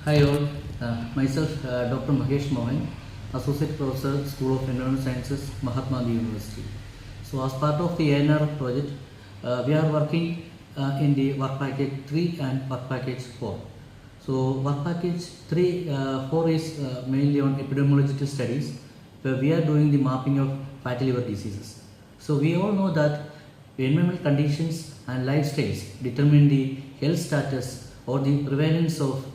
Hi all, myself Dr. Mahesh Mohan, Associate Professor, School of Environmental Sciences, Mahatma Gandhi University. So as part of the ANR project, we are working in the work package 3 and work package 4. So work package 4 is mainly on epidemiological studies, where we are doing the mapping of fatty liver diseases. So we all know that environmental conditions and lifestyles determine the health status or the prevalence of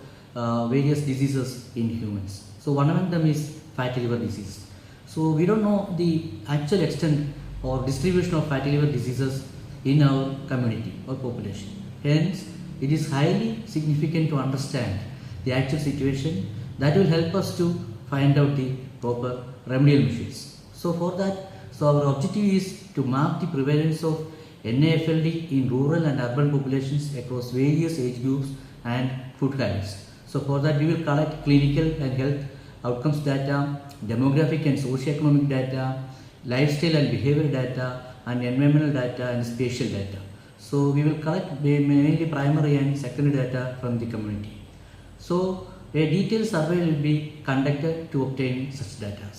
various diseases in humans. So one among them is fatty liver disease. So we don't know the actual extent or distribution of fatty liver diseases in our community or population. Hence, it is highly significant to understand the actual situation that will help us to find out the proper remedial measures. So for that, our objective is to map the prevalence of NAFLD in rural and urban populations across various age groups and food habits. So for that, we will collect clinical and health outcomes data, demographic and socio-economic data, lifestyle and behavioral data, and environmental data and spatial data. So we will collect mainly primary and secondary data from the community. So a detailed survey will be conducted to obtain such data.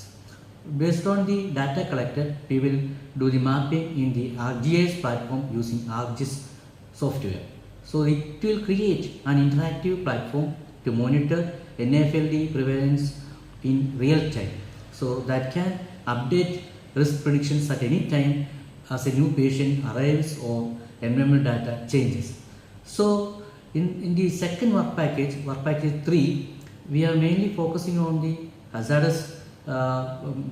Based on the data collected, we will do the mapping in the ArcGIS platform using ArcGIS software. So it will create an interactive platform to monitor NAFLD prevalence in real time. So that can update risk predictions at any time as a new patient arrives or environmental data changes. So in the second work package 3, we are mainly focusing on the hazardous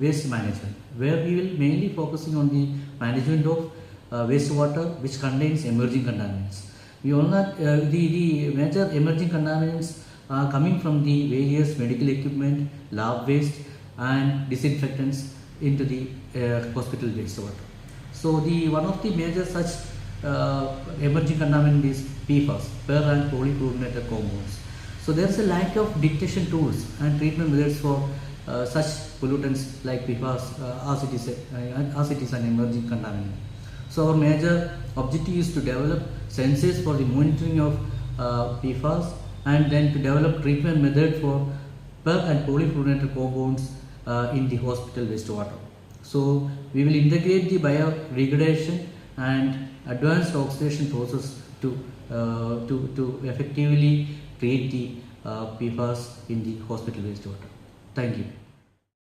waste management, where we will mainly focusing on the management of wastewater which contains emerging contaminants. We all know the major emerging contaminants are coming from the various medical equipment, lab waste, and disinfectants into the hospital wastewater. So one of the major such emerging contaminant is PFAS, per and polyfluorinated compounds. So there is a lack of detection tools and treatment methods for such pollutants like PFAS, as it is an emerging contaminant. So our major objective is to develop sensors for the monitoring of PFAS, and then to develop treatment method for per and polyfluorinated compounds in the hospital wastewater. So we will integrate the biodegradation and advanced oxidation process to effectively treat the PFAS in the hospital wastewater. Thank you.